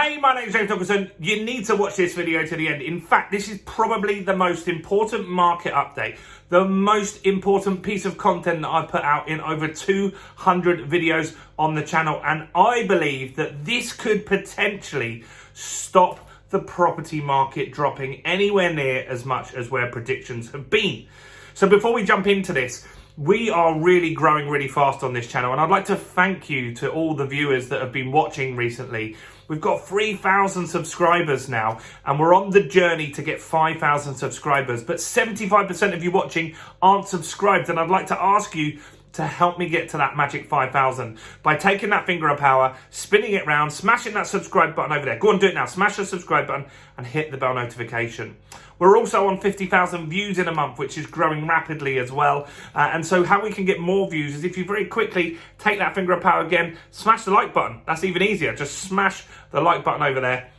Hey, my name is James Nicholson. You need to watch this video to the end. In fact, this is probably the most important market update, the most important piece of content that I've put out in over 200 videos on the channel. And I believe that this could potentially stop the property market dropping anywhere near as much as where predictions have been. So before we jump into this, we are really growing really fast on this channel, and I'd like to thank you to all the viewers that have been watching recently. We've got 3,000 subscribers now, and we're on the journey to get 5,000 subscribers, but 75% of you watching aren't subscribed, and I'd like to ask you to help me get to that magic 5,000 by taking that finger of power, spinning it round, smashing that subscribe button over there. Go and do it now. Smash the subscribe button and hit the bell notification. We're also on 50,000 views in a month, which is growing rapidly as well. And so how we can get more views is if you very quickly take that finger of power again, smash the like button. That's even easier. Just smash the like button over there,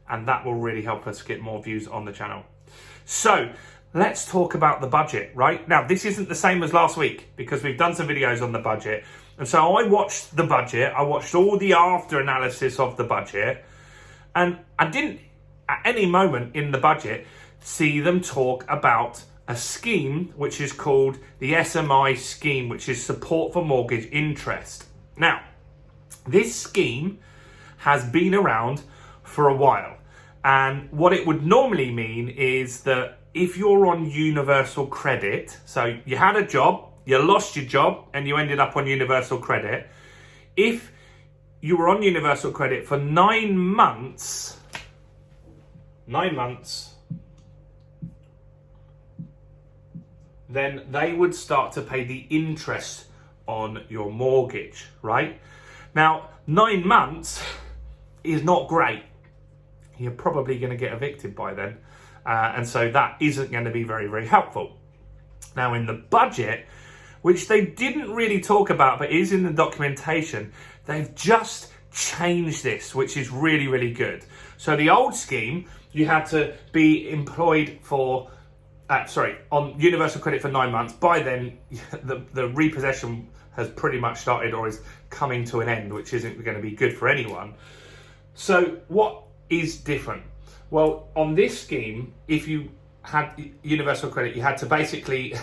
and that will really help us get more views on the channel. So let's talk about the budget, right? Now, this isn't the same as last week because we've done some videos on the budget. And so I watched the budget. I watched all the after analysis of the budget. And I didn't, at any moment in the budget, see them talk about a scheme which is called the SMI scheme, which is support for mortgage interest. Now, this scheme has been around for a while. And what it would normally mean is that if you're on universal credit, so you had a job, you lost your job, and you ended up on universal credit, if you were on universal credit for 9 months, then they would start to pay the interest on your mortgage, right? Now, 9 months is not great. You're probably going to get evicted by then. And so that isn't going to be very, very helpful. Now, in the budget, which they didn't really talk about, but is in the documentation, they've just changed this, which is really, really good. So the old scheme, you had to be employed for, on universal credit for 9 months. By then, the repossession has pretty much started or is coming to an end, which isn't going to be good for anyone. So what is different? Well, on this scheme, if you had universal credit, you had to basically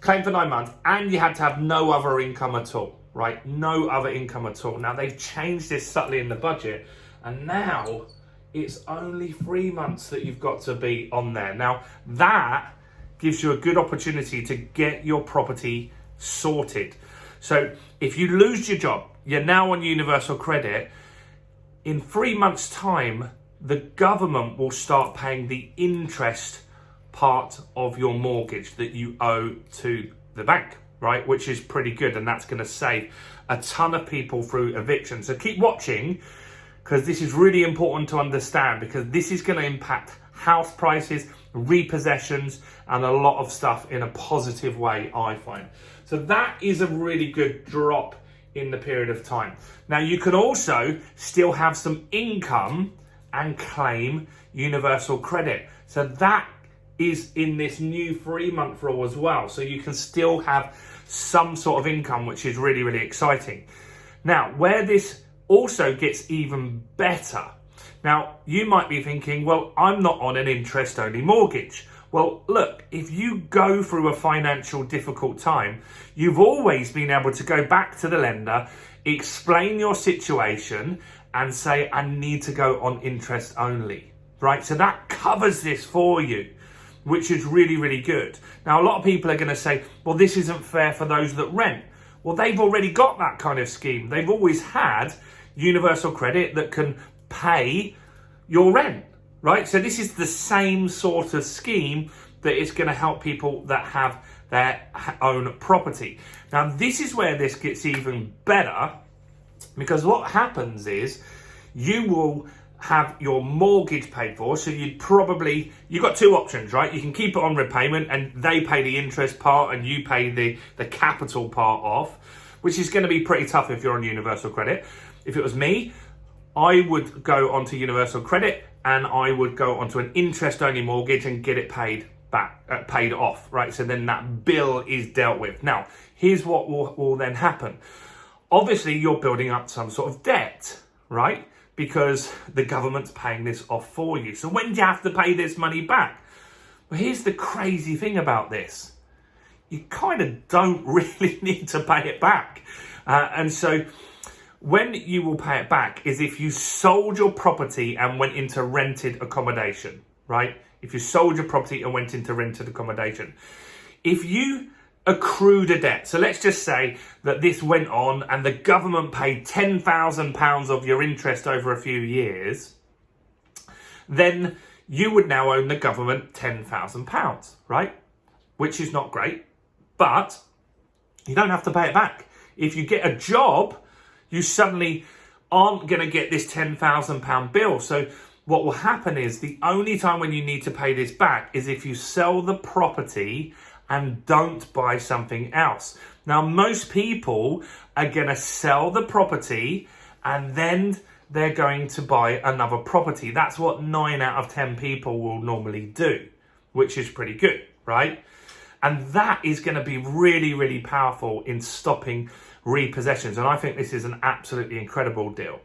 claim for 9 months and you had to have no other income at all, right? No other income at all. Now, they've changed this subtly in the budget, and now it's only 3 months that you've got to be on there. Now, that gives you a good opportunity to get your property sorted. So if you lose your job, you're now on universal credit, in 3 months' time, the government will start paying the interest part of your mortgage that you owe to the bank, right? Which is pretty good, and that's going to save a ton of people through eviction. So keep watching, because this is really important to understand, because this is going to impact house prices, repossessions, and a lot of stuff in a positive way, I find. So that is a really good drop in the period of time. Now, you can also still have some income and claim universal credit. So that is in this new 3-month rule as well. So you can still have some sort of income, which is really, really exciting. Now, where this also gets even better. Now, you might be thinking, well, I'm not on an interest-only mortgage. Well, look, if you go through a financial difficult time, you've always been able to go back to the lender, explain your situation, and say, I need to go on interest only, right? So that covers this for you, which is really, really good. Now, a lot of people are going to say, well, this isn't fair for those that rent. Well, they've already got that kind of scheme. They've always had universal credit that can pay your rent, right? So this is the same sort of scheme that is going to help people that have their own property. Now, this is where this gets even better, because what happens is you will have your mortgage paid for. So you've got two options, right? You can keep it on repayment and they pay the interest part and you pay the capital part off, which is going to be pretty tough if you're on universal credit. If it was me, I would go onto universal credit and I would go onto an interest-only mortgage and get it paid off, right? So then that bill is dealt with. Now, here's what will then happen. Obviously, you're building up some sort of debt, right? because the government's paying this off for you. So when do you have to pay this money back? Well, here's the crazy thing about this. You kind of don't really need to pay it back. And so when you will pay it back is if you sold your property and went into rented accommodation, right? If you sold your property and went into rented accommodation. If you accrued a debt, so let's just say that this went on and the government paid £10,000 of your interest over a few years, then you would now owe the government £10,000, right? Which is not great, but you don't have to pay it back. If you get a job, you suddenly aren't going to get this £10,000 bill. So what will happen is the only time when you need to pay this back is if you sell the property and don't buy something else. Now, most people are going to sell the property and then they're going to buy another property. That's what 9 out of 10 people will normally do, which is pretty good, right? And that is going to be really, really powerful in stopping repossessions. And I think this is an absolutely incredible deal.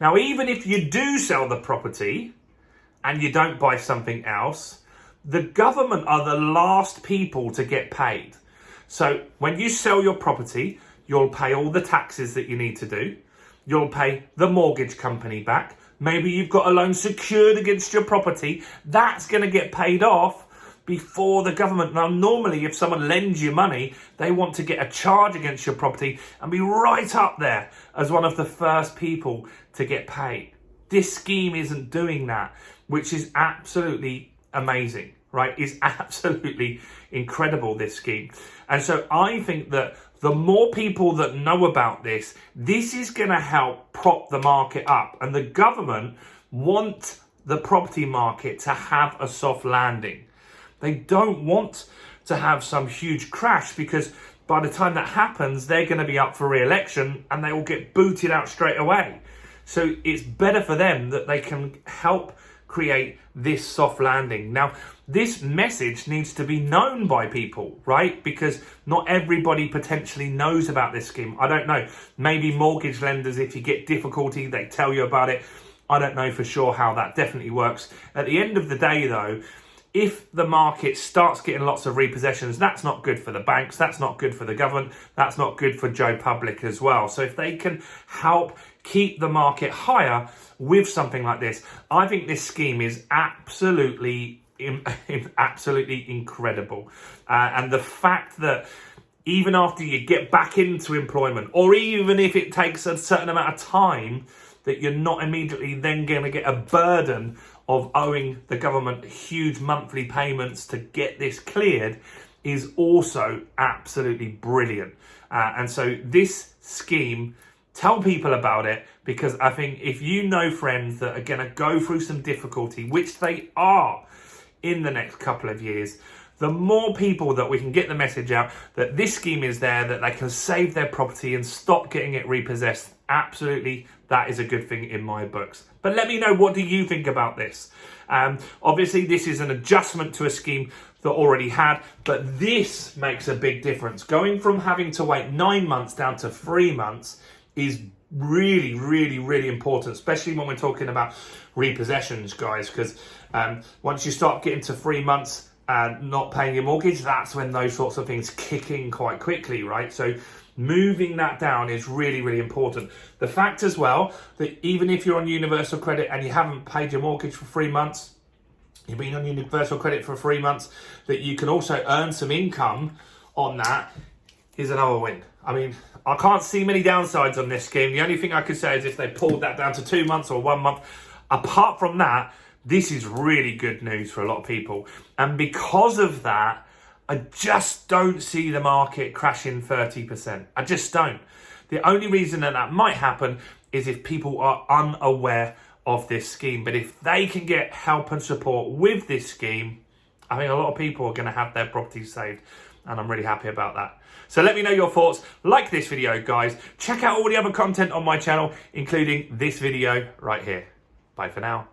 Now, even if you do sell the property and you don't buy something else, the government are the last people to get paid. So when you sell your property, you'll pay all the taxes that you need to do. You'll pay the mortgage company back. Maybe you've got a loan secured against your property. That's going to get paid off before the government. Now, normally, if someone lends you money, they want to get a charge against your property and be right up there as one of the first people to get paid. This scheme isn't doing that, which is absolutely amazing, right? It's absolutely incredible, this scheme. And so I think that the more people that know about this, this is going to help prop the market up. And the government want the property market to have a soft landing. They don't want to have some huge crash, because by the time that happens, they're going to be up for re-election and they will get booted out straight away. So it's better for them that they can help create this soft landing. Now, this message needs to be known by people, right? Because not everybody potentially knows about this scheme. I don't know. Maybe mortgage lenders, if you get difficulty, they tell you about it. I don't know for sure how that definitely works. At the end of the day, though, if the market starts getting lots of repossessions, that's not good for the banks, that's not good for the government, that's not good for Joe Public as well. So if they can help keep the market higher with something like this, I think this scheme is absolutely incredible. And the fact that even after you get back into employment, or even if it takes a certain amount of time, that you're not immediately then going to get a burden of owing the government huge monthly payments to get this cleared, is also absolutely brilliant. And so this scheme, tell people about it, because I think if you know friends that are going to go through some difficulty, which they are in the next couple of years, the more people that we can get the message out that this scheme is there, that they can save their property and stop getting it repossessed, absolutely, that is a good thing in my books. But let me know, what do you think about this? Obviously, this is an adjustment to a scheme that already had, but this makes a big difference. Going from having to wait 9 months down to 3 months is really, really, really important, especially when we're talking about repossessions, guys, because once you start getting to 3 months and not paying your mortgage, that's when those sorts of things kick in quite quickly, right? So moving that down is really, really important. The fact as well that even if you're on universal credit and you haven't paid your mortgage for 3 months, you've been on universal credit for 3 months, that you can also earn some income on that is another win. I mean, I can't see many downsides on this scheme. The only thing I could say is if they pulled that down to 2 months or 1 month. Apart from that, this is really good news for a lot of people. And because of that, I just don't see the market crashing 30%. I just don't. The only reason that that might happen is if people are unaware of this scheme. But if they can get help and support with this scheme, I think a lot of people are going to have their properties saved. And I'm really happy about that. So let me know your thoughts. Like this video, guys. Check out all the other content on my channel, including this video right here. Bye for now.